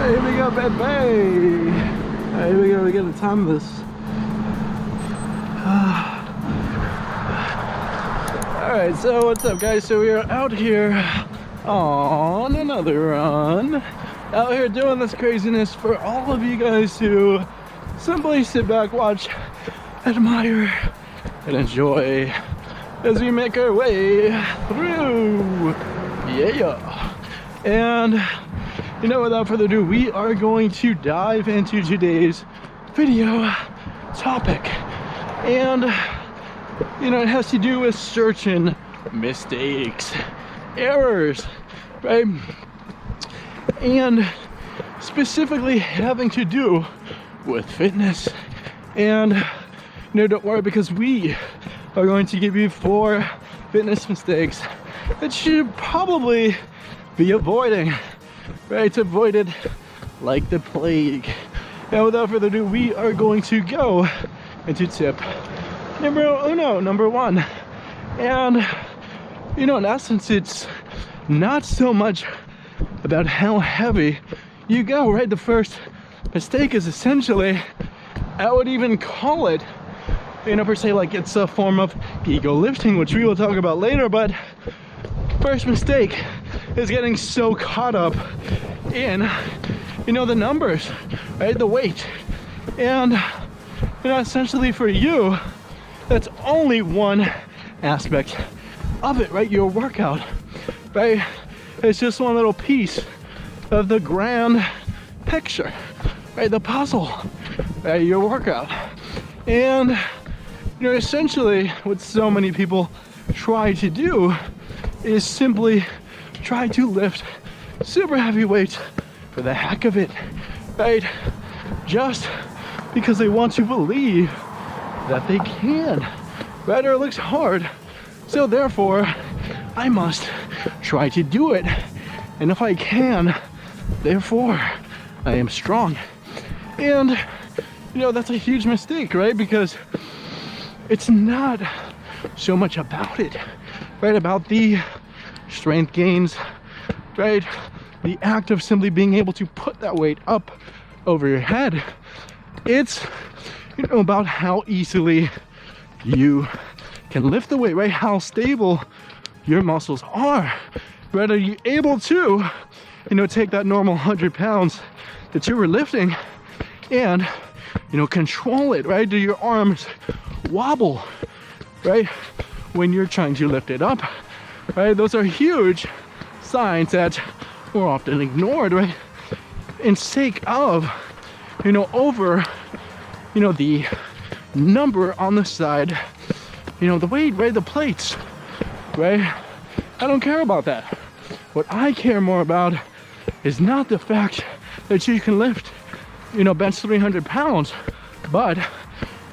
Here we go, baby. Here we go. We gotta time this. Alright, so what's up, guys? So we are out here on another run. Out here doing this craziness for all of you guys who simply sit back, watch, admire, and enjoy as we make our way through. Yeah. And you know, without further ado, we are going to dive into today's video topic. And you know, it has to do with searching mistakes, errors, right? And specifically having to do with fitness. And you know, don't worry, because we are going to give you 4 fitness mistakes that you should probably be avoiding, right? Avoid it like the plague. Now, without further ado, we are going to go into tip number 1. And you know, in essence, it's not so much about how heavy you go, right? The first mistake is essentially, I would even call it, you know, per se, like it's a form of ego lifting, which we will talk about later. But first mistake is getting so caught up in, you know, the numbers, right? The weight. And you know, essentially for you, that's only one aspect of it, right? Your workout, right? It's just one little piece of the grand picture, right? The puzzle, right? Your workout. And you know, essentially what so many people try to do is simply try to lift super heavy weights for the heck of it, right? Just because they want to believe that they can, right? Or it looks hard, so therefore I must try to do it, and if I can, therefore I am strong. And you know, that's a huge mistake, right? Because it's not so much about it, right? About the strength gains, right? The act of simply being able to put that weight up over your head. It's, you know, about how easily you can lift the weight, right? How stable your muscles are, right? Are you able to, you know, take that normal 100 pounds that you were lifting and, you know, control it, right? Do your arms wobble, right? When you're trying to lift it up, right? Those are huge signs that are often ignored, right? In sake of, you know, over, you know, the number on the side, you know, the weight, right? The plates, right? I don't care about that. What I care more about is not the fact that you can lift, you know, bench 300 pounds, but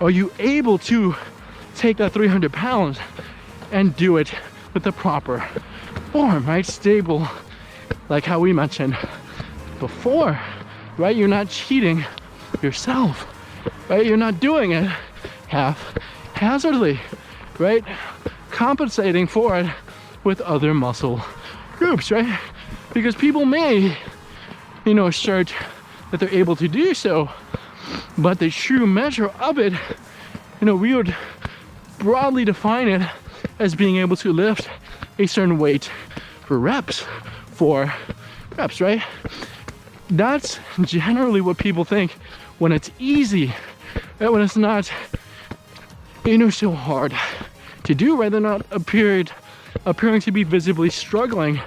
are you able to take that 300 pounds and do it with the proper form, right? Stable, like how we mentioned before, right? You're not cheating yourself, right? You're not doing it haphazardly, right? Compensating for it with other muscle groups, right? Because people may, you know, assert that they're able to do so, but the true measure of it, you know, we would broadly define it as being able to lift a certain weight for reps, right? That's generally what people think when it's easy, right? When it's not, you know, so hard to do, right? They're not appearing to be visibly struggling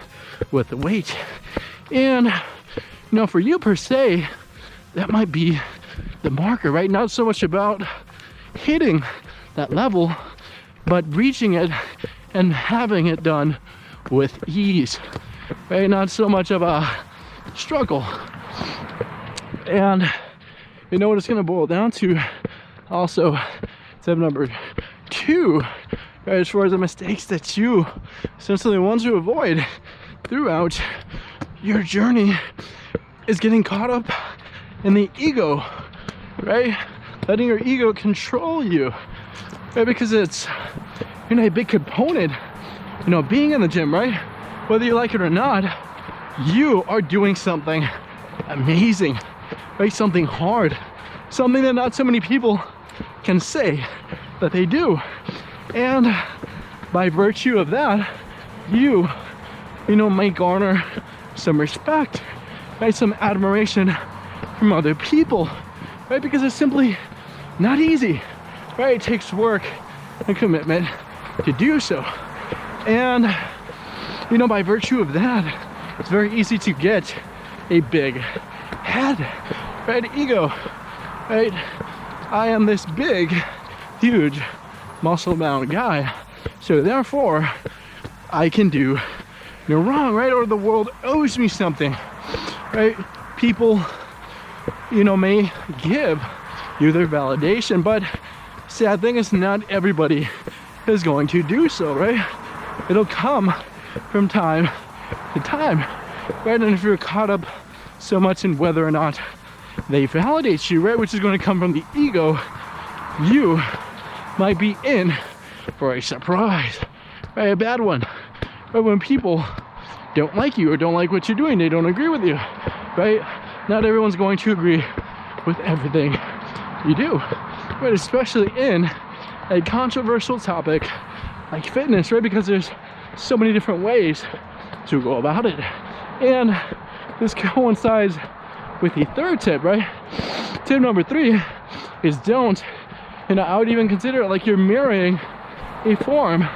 with the weight. And you know, for you per se, that might be the marker, right? Not so much about hitting that level, but reaching it and having it done with ease, right? Not so much of a struggle. And you know what it's going to boil down to also, tip number 2, right, as far as the mistakes that you essentially want to avoid throughout your journey, is getting caught up in the ego, right? Letting your ego control you, right? Because it's, you know, a big component, you know, being in the gym, right? Whether you like it or not, you are doing something amazing, right? Something hard, something that not so many people can say that they do. And by virtue of that, you know, might garner some respect, right? Some admiration from other people, right? Because it's simply not easy, right? It takes work and commitment to do so. And, you know, by virtue of that, it's very easy to get a big head, right? Ego, right? I am this big, huge, muscle-bound guy, so therefore, I can do no wrong, right? Or the world owes me something, right? People, you know, may give you their validation, but sad thing is not everybody is going to do so, right? It'll come from time to time, right? And if you're caught up so much in whether or not they validate you, right, which is going to come from the ego, you might be in for a surprise, right? A bad one. But when people don't like you or don't like what you're doing, they don't agree with you, right? Not everyone's going to agree with everything you do, right? Especially in a controversial topic like fitness, right? Because there's so many different ways to go about it. And this coincides with the third tip, right? Tip number 3 is don't, you know, I would even consider it like you're mirroring a form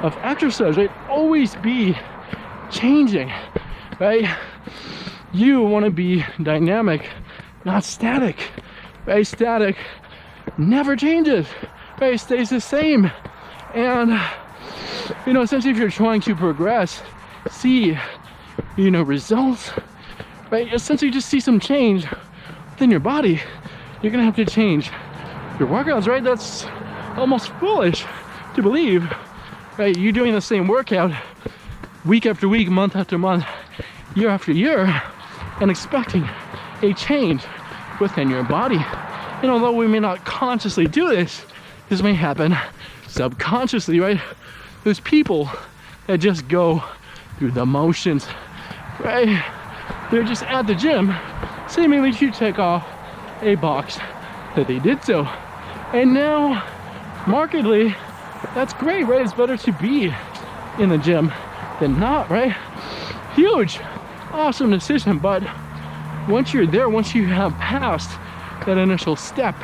of exercise, right? Always be changing, right? You want to be dynamic, not static, right? Static never changes, right? It stays the same. And, you know, essentially if you're trying to progress, see, you know, results, right? Essentially just see some change within your body, you're gonna have to change your workouts, right? That's almost foolish to believe, right? You doing the same workout week after week, month after month, year after year, and expecting a change within your body. And although we may not consciously do this, this may happen subconsciously, right? There's people that just go through the motions, right? They're just at the gym, seemingly to check off a box that they did so. And now, markedly, that's great, right? It's better to be in the gym than not, right? Huge, awesome decision. But once you're there, once you have passed that initial step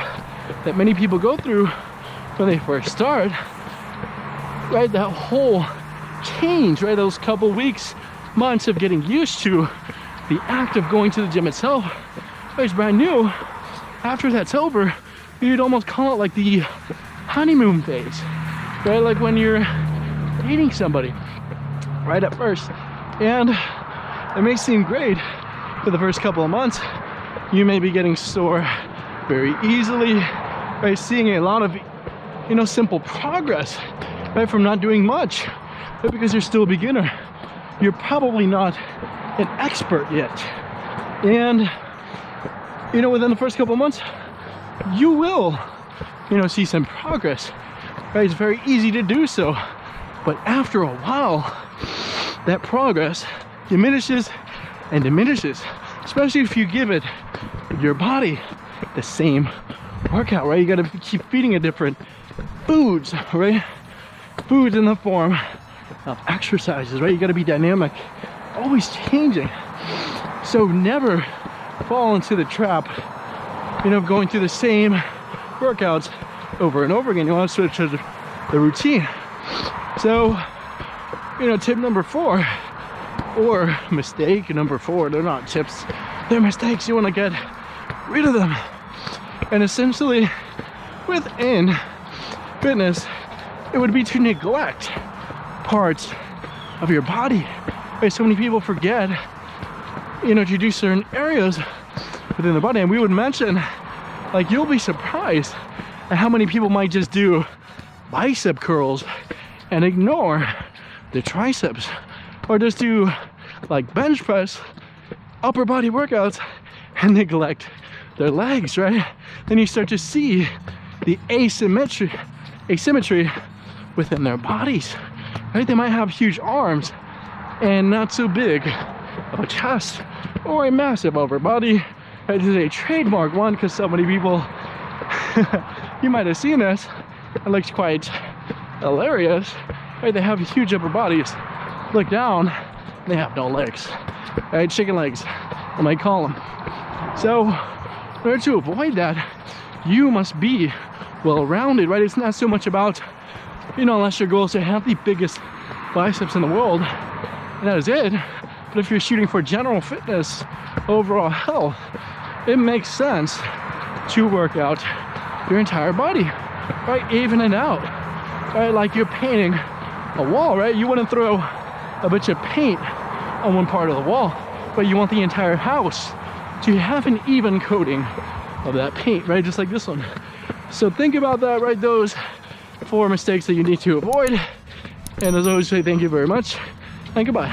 that many people go through when they first start, right? That whole change, right? Those couple weeks, months of getting used to the act of going to the gym itself, right? It's brand new. After that's over, you'd almost call it like the honeymoon phase, right? Like when you're dating somebody, right at first. And it may seem great for the first couple of months. You may be getting sore very easily, right? Seeing a lot of, you know, simple progress, right? From not doing much, but because you're still a beginner, you're probably not an expert yet. And, you know, within the first couple of months, you will, you know, see some progress, right? It's very easy to do so. But after a while, that progress diminishes and diminishes, especially if you give it, your body, the same workout, right? You gotta keep feeding it different foods, right? Foods in the form of exercises, right? You gotta be dynamic, always changing. So never fall into the trap, you know, of going through the same workouts over and over again. You want to switch to the routine. So, you know, tip number 4, or mistake number 4, they're not tips, they're mistakes. You want to get rid of them. And essentially, within fitness, it would be to neglect parts of your body. Right? So many people forget, you know, to do certain areas within the body. And we would mention, like, you'll be surprised at how many people might just do bicep curls and ignore the triceps, or just do like bench press, upper body workouts, and neglect their legs, right? Then you start to see the asymmetry within their bodies, right? They might have huge arms and not so big of a chest or a massive upper body. It is a trademark one because so many people, you might have seen this, it looks quite hilarious. Right, they have huge upper bodies. Look down, they have no legs. Right, chicken legs, I might call them. So, in order to avoid that, you must be well-rounded, right? It's not so much about, you know, unless your goal is to have the biggest biceps in the world, and that is it. But if you're shooting for general fitness, overall health, it makes sense to work out your entire body, right? Even it out, right? Like you're painting a wall, right? You wouldn't throw a bunch of paint on one part of the wall, but you want the entire house to have an even coating of that paint, right? Just like this one. So think about that, right? Those 4 mistakes that you need to avoid. And as always, say thank you very much and goodbye.